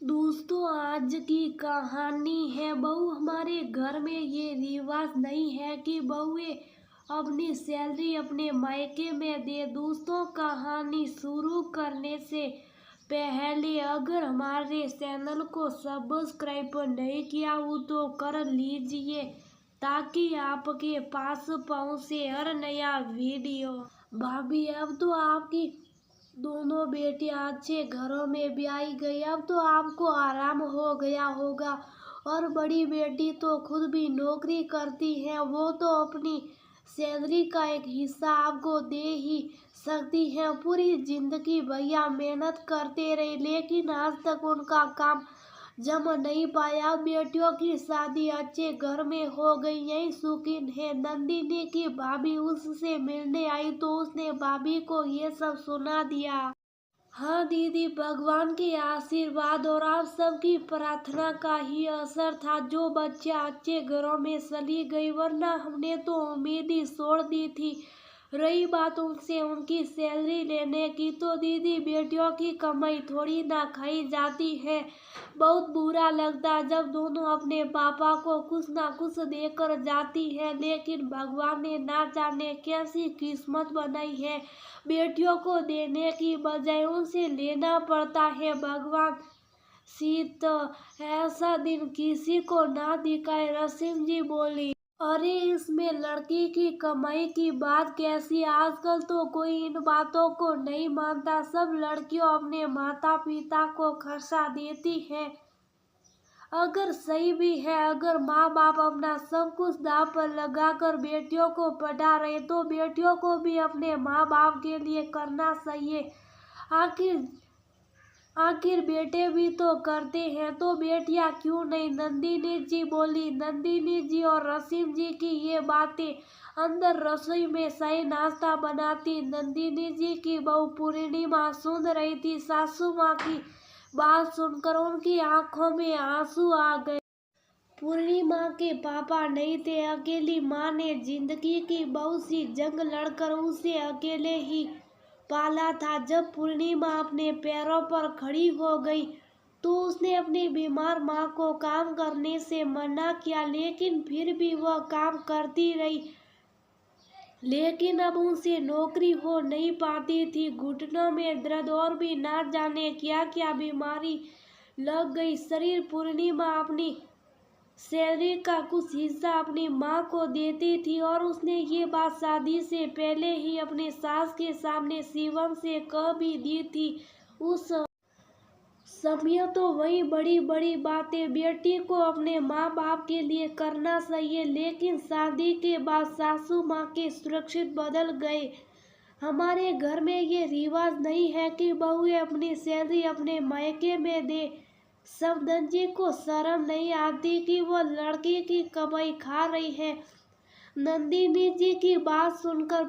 दोस्तों, आज की कहानी है। बहू हमारे घर में ये रिवाज नहीं है कि बहुएं अपनी सैलरी अपने मायके में दे। दोस्तों, कहानी शुरू करने से पहले अगर हमारे चैनल को सब्सक्राइब नहीं किया हो तो कर लीजिए ताकि आपके पास पहुंचे हर नया वीडियो। भाभी, अब तो आपकी दोनों बेटियां अच्छे घरों में ब्याही गई। अब तो आपको आराम हो गया होगा। और बड़ी बेटी तो खुद भी नौकरी करती है। वो तो अपनी सैलरी का एक हिस्सा आपको दे ही सकती है। पूरी जिंदगी भैया मेहनत करते रहे लेकिन आज तक उनका काम जम नहीं पाया। बेटियों की शादी अच्छे घर में हो गई, यही सुकून है। नंदिनी की भाभी उससे मिलने आई तो उसने भाभी को ये सब सुना दिया। हाँ दीदी, भगवान के आशीर्वाद और आप सबकी प्रार्थना का ही असर था जो बच्चा अच्छे घरों में चली गई, वरना हमने तो उम्मीद ही छोड़ दी थी। रही बात उनसे उनकी सैलरी लेने की, तो दीदी बेटियों की कमाई थोड़ी ना खाई जाती है। बहुत बुरा लगता जब दोनों अपने पापा को कुछ ना कुछ देकर जाती है, लेकिन भगवान ने ना जाने कैसी किस्मत बनाई है। बेटियों को देने की बजाय उनसे लेना पड़ता है। भगवान सीत ऐसा दिन किसी को ना दिखाए। रसीम जी बोली। अरे, इसमें लड़की की कमाई की बात कैसी? आजकल तो कोई इन बातों को नहीं मानता। सब लड़कियों अपने माता पिता को खर्चा देती है। अगर सही भी है, अगर माँ बाप अपना सब कुछ दांव पर लगाकर बेटियों को पढ़ा रहे तो बेटियों को भी अपने माँ बाप के लिए करना चाहिए। आखिर आखिर बेटे भी तो करते हैं, तो बेटियां क्यों नहीं? नंदिनी जी बोली। नंदिनी जी और रसीम जी की ये बातें अंदर रसोई में सही नाश्ता बनाती नंदिनी जी की बहू पूर्णिमा सुन रही थी। सासू माँ की बात सुनकर उनकी आंखों में आंसू आ गए। पूर्णिमा के पापा नहीं थे। अकेली माँ ने जिंदगी की बहुत सी जंग लड़कर उसे अकेले ही पाला था। जब पूर्णिमा अपने पैरों पर खड़ी हो गई तो उसने अपनी बीमार माँ को काम करने से मना किया, लेकिन फिर भी वह काम करती रही। लेकिन अब उनसे नौकरी हो नहीं पाती थी। घुटनों में दर्द और भी ना जाने क्या क्या बीमारी लग गई शरीर। पूर्णिमा अपनी सैलरी का कुछ हिस्सा अपनी माँ को देती थी और उसने ये बात शादी से पहले ही अपने सास के सामने शिवम से कह भी दी थी। उस समय तो वही बड़ी बड़ी बातें बेटी को अपने माँ बाप के लिए करना चाहिए, लेकिन शादी के बाद सासू माँ के सुरक्षित बदल गए। हमारे घर में ये रिवाज नहीं है कि बहुएं अपनी सैलरी अपने मायके में दे। समधन जी को शर्म नहीं आती कि वो लड़की की कमाई खा रही है। नंदिनी जी की बात सुनकर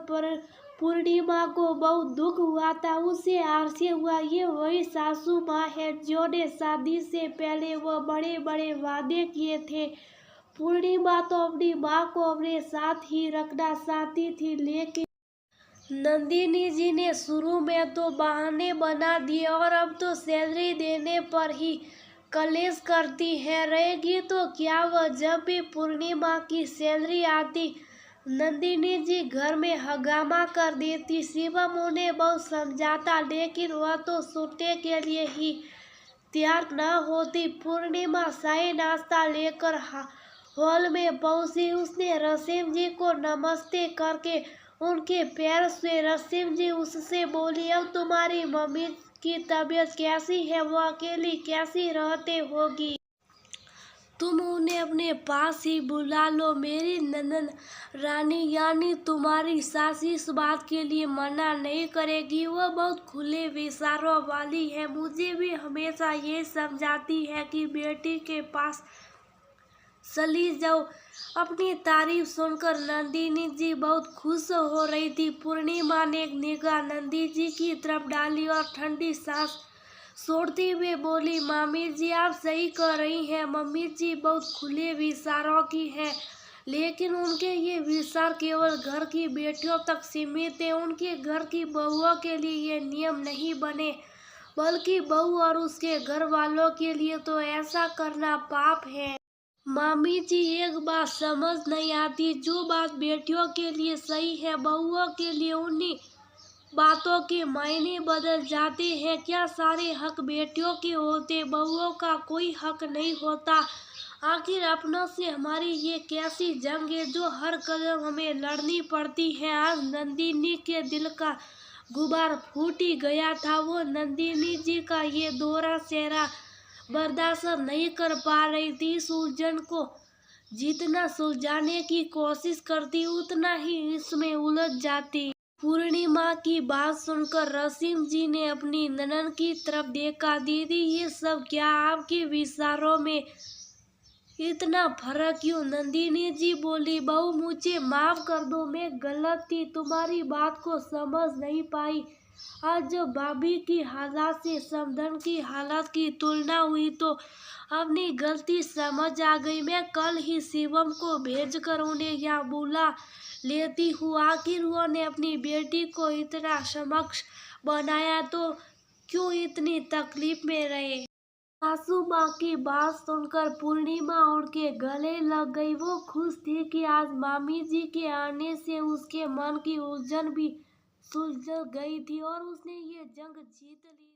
पूर्णिमा को बहुत दुख हुआ था। उसे आश्चर्य हुआ, ये वही सासू माँ है जिन्होंने शादी से पहले वो बड़े बड़े वादे किए थे। पूर्णिमा तो अपनी माँ को अपने साथ ही रखना चाहती थी, लेकिन नंदिनी जी ने शुरू में तो बहाने बना दिए और अब तो सैलरी देने पर ही कलेश करती है। रहेगी तो क्या वह? जब भी पूर्णिमा की सैलरी आती नंदिनी जी घर में हंगामा कर देती। शिवम उन्हें बहुत समझाता, लेकिन वह तो सुनने के लिए ही तैयार न होती। पूर्णिमा चाय नाश्ता लेकर हॉल में पहुंची। उसने रसीम जी को नमस्ते करके उनके पैर से रसीम जी उससे बोली, अब तुम्हारी मम्मी की तबीयत कैसी है? वो अकेली कैसी रहते होगी? तुम उन्हें अपने पास ही बुला लो। मेरी ननद रानी यानी तुम्हारी सास इस बात के लिए मना नहीं करेगी। वह बहुत खुले विचारों वाली है। मुझे भी हमेशा ये समझाती है कि बेटी के पास चली जाओ। अपनी तारीफ सुनकर नंदिनी जी बहुत खुश हो रही थी। पूर्णिमा ने एक निगाह नंदी जी की तरफ डाली और ठंडी सांस छोड़ते हुए बोली, मामी जी आप सही कह रही हैं। मम्मी जी बहुत खुले विचारों की है, लेकिन उनके ये विचार केवल घर की बेटियों तक सीमित है। उनके घर की बहुओं के लिए ये नियम नहीं बने। बल्कि बहू और उसके घर वालों के लिए तो ऐसा करना पाप है। मामी जी, एक बात समझ नहीं आती, जो बात बेटियों के लिए सही है बहुओं के लिए उन्हीं बातों के मायने बदल जाते हैं। क्या सारे हक बेटियों के होते, बहुओं का कोई हक नहीं होता? आखिर अपनों से हमारी ये कैसी जंग है जो हर कदम हमें लड़नी पड़ती है। आज नंदिनी के दिल का गुबार फूट ही गया था। वो नंदिनी जी का ये दोहरा चेहरा बर्दाश्त नहीं कर पा रही थी। इस उलझन को जितना सुलझाने की कोशिश करती उतना ही इसमें उलझ जाती। पूर्णिमा की बात सुनकर रसीम जी ने अपनी ननद की तरफ देखा। दीदी, ये सब क्या? आपके विचारों में इतना फर्क क्यों? नंदिनी जी बोली, बहू मुझे माफ कर दो, मैं गलत थी, तुम्हारी बात को समझ नहीं पाई। आज जब भाभी की हालात से समधन की हालत की तुलना हुई तो अपनी गलती समझ आ गई। मैं कल ही शिवम को भेजकर उन्हें यहाँ बुला लेती हूँ। आखिर उन्होंने अपनी बेटी को इतना समक्ष बनाया तो क्यों इतनी तकलीफ में रहे। सासू माँ की बात सुनकर पूर्णिमा उनके गले लग गई। वो खुश थी कि आज मामी जी के आने से उसके मन की उलझन भी सुलझ गई थी और उसने ये जंग जीत ली।